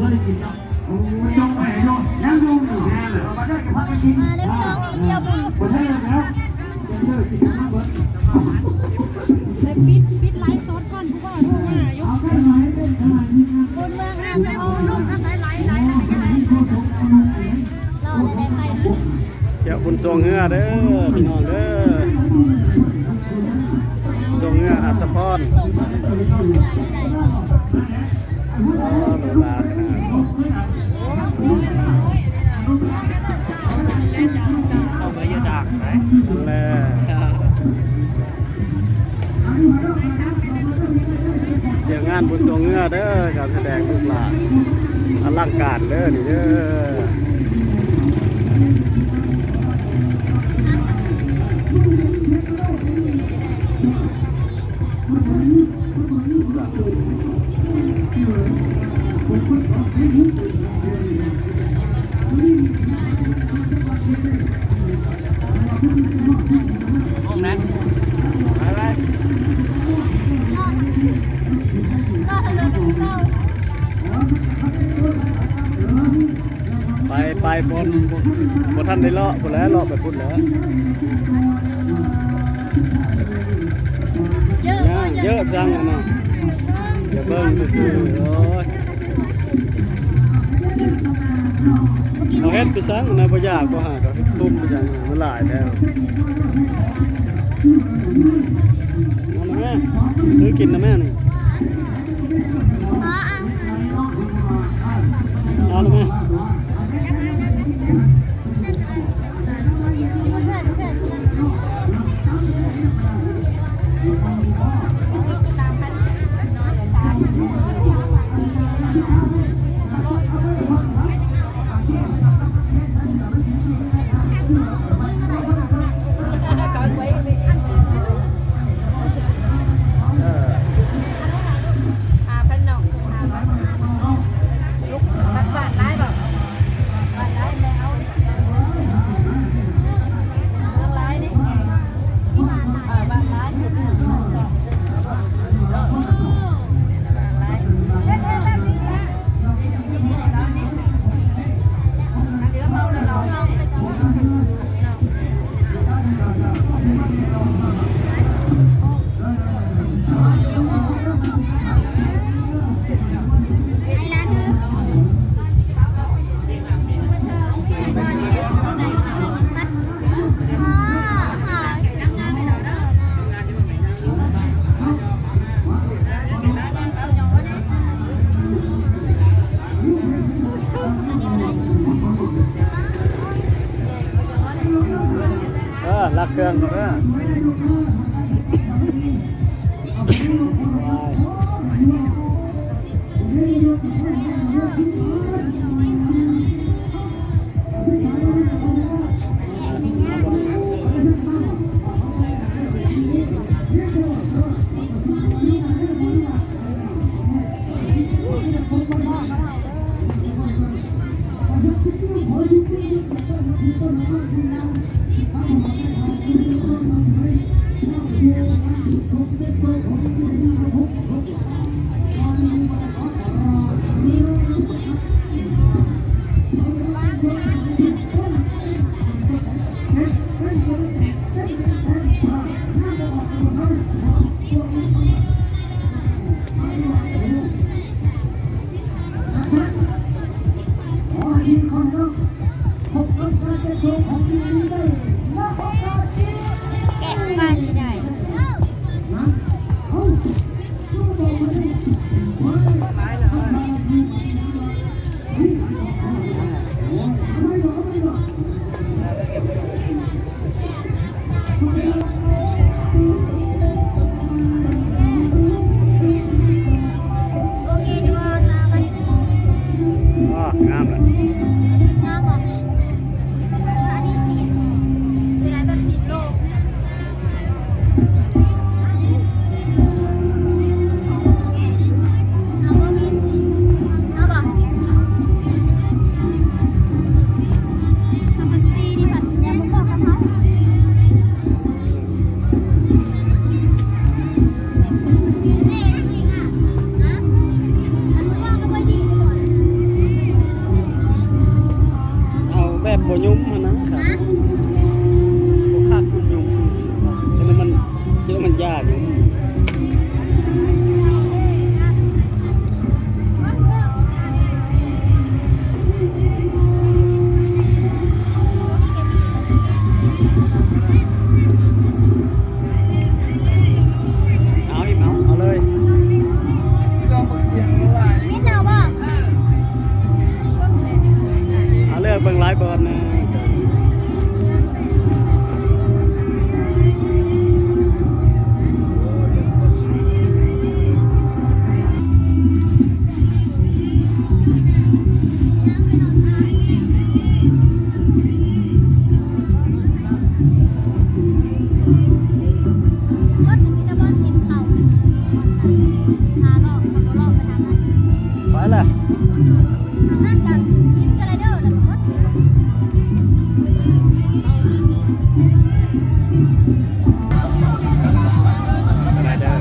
ก็ได้กินเนาะมันจ้องไปเนาะแล้วดูอยู่แน่เลยมาได้กับพักกินมาได้พี่น้องเที่ยวบึง หมดได้แล้วยังเชื่อกินมากเบิร์ดแต่ปิดไลฟ์สดก่อนผู้ว่าโทรมาอยู่บนเมืองอาสะพง ลูกทั้งไลฟ์อะไรกันไหนเราจะได้ไปนะ เดี๋ยวบุญทรงเงือเด้อพี่น้องเด้อทรงเงืออัศพรส่งของได้ลาขนาดเข้าไปยืดดักไหม นั่นแหละเดี๋ยวงานบุญทรงเงือเด้อการแสดงลูกหลานอลังการเด้อนี่เด้อห้องนั้นไปไป ก็ทะลุถึงเก้าไปบนท่านได้เลาะบนแล้วเลาะไปพุ่นแล้ว เยอะ เยอะจังนะเนาะอย่าเบิ่งซื่อๆโอ้ยเอาเฮ็ดไปซังนะบ่ยากบ่หาก็เฮ็ดตุ้มไปจังมันหลายแล้วเอามาแม่ซื้อกินนะแม่นี่เอาละแม่รักเครื่องเด้อ ล่ะ นั่นกับกินสไลเดอร์แล้วก็ สไลเดอร์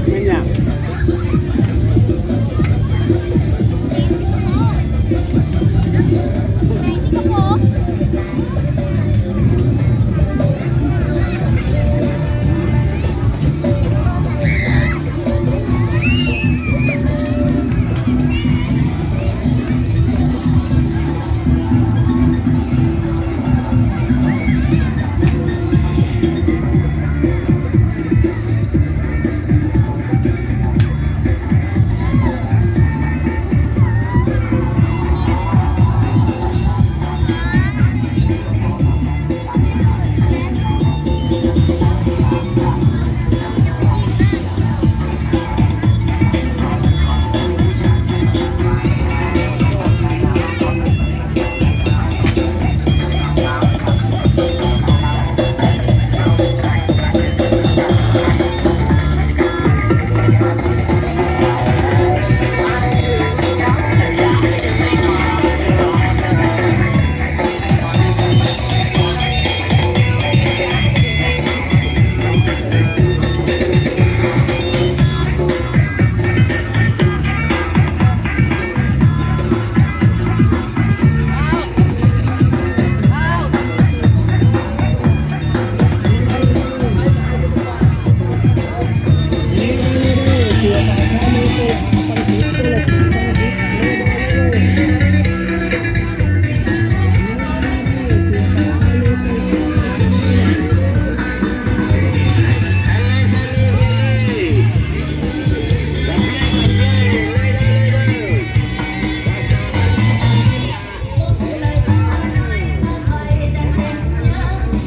ไม่อยาก ในสิงคโปร์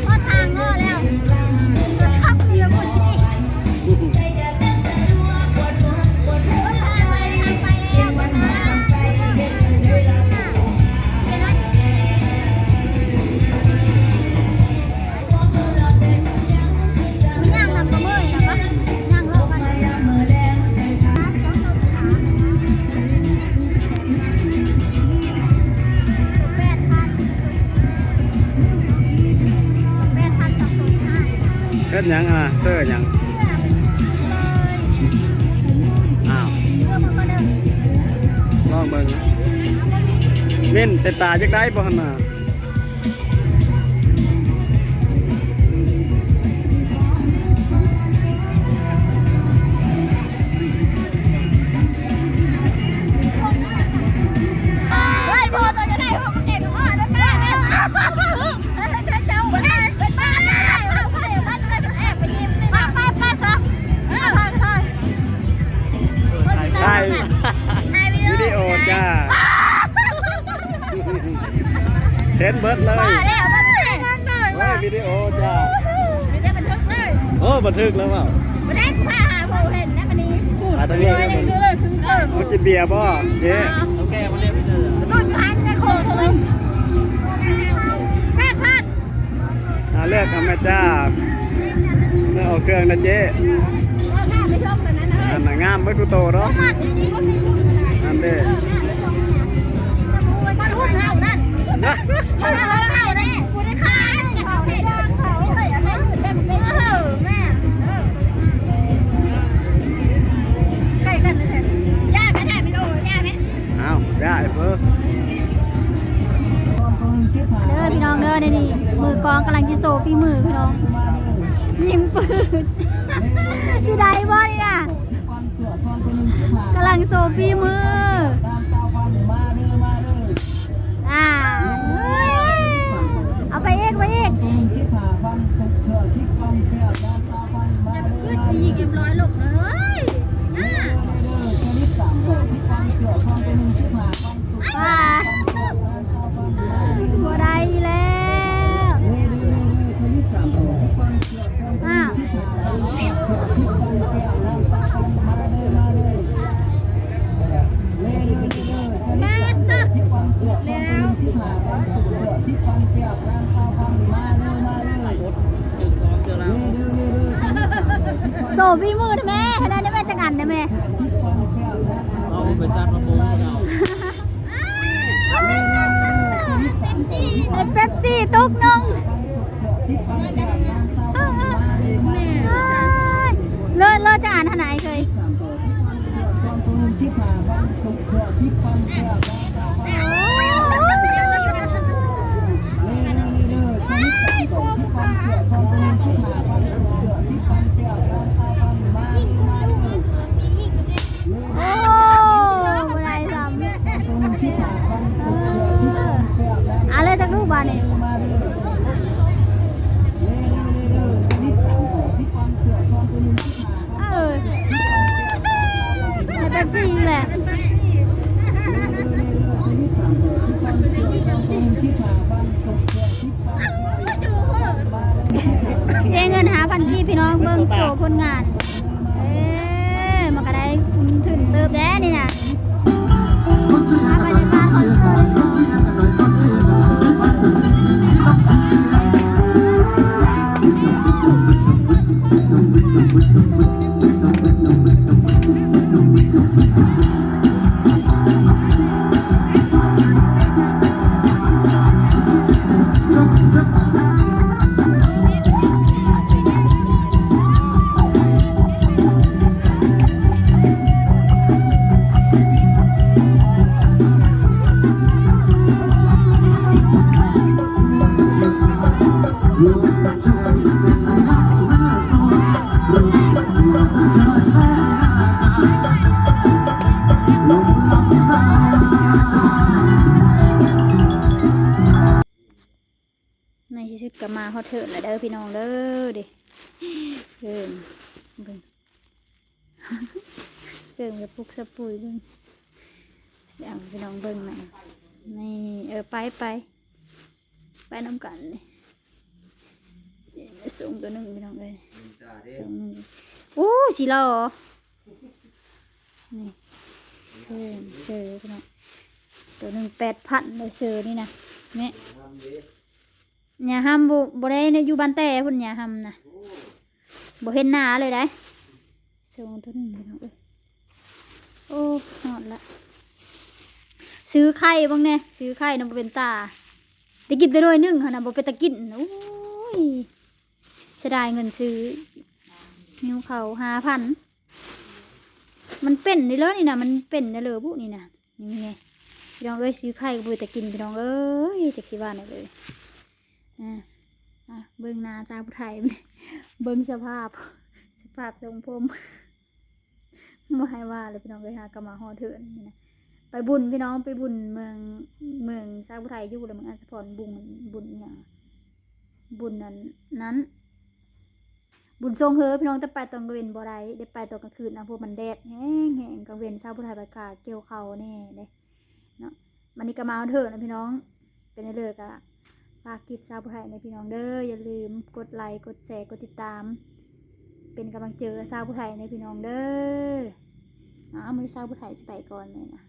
พอทางงอแล้วชนขับเรือหมดที่พอทางเลยทางไปแล้วพอทางที่นั้นมันย่างนำกระเมยนะปะย่างเล่ากัน8,000 เฮ็ดหยังอ่ะเสื้อหยังอ้าวลองเบิ่งเม่นเป็นตาจักได้บ่หั่นน่ะถ่ายวิดีโอจ้าเห็นเบิดเลยโอ้ยวิดีโอจ้าโอ้บันทึกแล้วเปล่าอาตรงนี้มันกินเบียร์ป่ะเจ๊ โอเคมาเรียกไปเจอ เลือกเอาแม่จ้าเลือกเอาเครื่องนะเจ๊อันน่ะงามไม่กูโตเนาะอันเด้ มันหุ้นเฮานั่นมันเฮาแน่กูได้ขายเขาได้เขาเฮ้ยอะไรเหมือนแบบเป็นแม่ใกล้กันเลยย่าไม่ได้ไม่โดนย่าไหม อ้าวได้เพิ่ม เด้อพี่น้องเด้อนี่ มือกองกำลังจะโซฟีมือพี่น้องยิงปืนสิได้บ่นี่น่ะกำลังโซฟีมือเอาไปอีกอย่าไปขึ้นยิงเอ็มร้อยหลบนะเฮ้ยบัวได้แล้วแม่ตึกแล้วโซฟีมือนะแม่ให้ได้แม่จังอันนะแม่ เอาไปซัดมาปูเรา ไอ้เป๊ปซี่ตุกนึงเลิศจะอ่านทนายเคยอะไรจากรูปบ้านนี่ในเป๊ปซี่แหละเสียเงิน5,000กีพี่น้องเบิ่งโซ่ผลงานมันก็ได้ถึงเติบแด้นี่นะมาไปในบ้านคอนเสิร์ตในที่สุดก็มาฮอดเถิดแล้วเด้อพี่น้องเด้อดิเบิ่งกับปุกสะปุยเบิ่งเสียงพี่น้องเบิ่งหน่อยนี่ไปน้ำกันเลยส่งตัวหนึ่งพี่น้องเลยส่งหนึ่งโอ้สีหล่อนี่เสือพี่น้องตัวหนึ่ง8,000เลยเสือนี่นะเนี่ยอย่าห้ามบ่ได้อยู่บ้านแต่พุ่นอย่าห้ามนะบ่เห็นหน้าเลยได้ส่งตัวหนึ่งพี่น้องเลยโอ้หอดละซื้อไข่บ้างเนี่ยซื้อไข่นำบ่เป็นตาได้กินแต่ด้วยนึงค่ะนะบ่เป็นตะกินโอ้ยเสียดายเงินซื้อนิ้วเขา5,000มันเป็นนี่เลยนี่นะมันเป็นนี่เลยพวกนี่นะนี่ไงพี่น้องเอ้ยซื้อไข่บ่แต่กินพี่น้องเอ้ยจะคิดว่าเนี่ยเลยเบิ่งหน้าจ้าผู้ไทยเบิ่งสภาพทรงผมไม่ให้ว่าเลยพี่น้องเอ้ยก็มาฮอดเถิดนี่นะไปบุญพี่น้องไปบุญเมืองซาบุไทยอยู่เลยเมืองอัศพรบุญอย่างบุญนั้นบุญทรงเฮอพี่น้องจะไปตอนกลางวันบ่ได้ได้ไปตอนกลางคืนนะพวกมันแดดแห้งกลางวันซาบุไทยประกาศเกี่ยวเขาแน่เลยเนาะมันนี่ก็มาเถอะนะพี่น้องเป็นเลิกอะฝากคลิปซาบุไทยในพี่น้องเด้ออย่าลืมกดไลค์กดแชร์กดติดตามเป็นกำลังใจซาบุไทยในพี่น้องเด้อมือซาบุไทยจะไปก่อนเลยนะ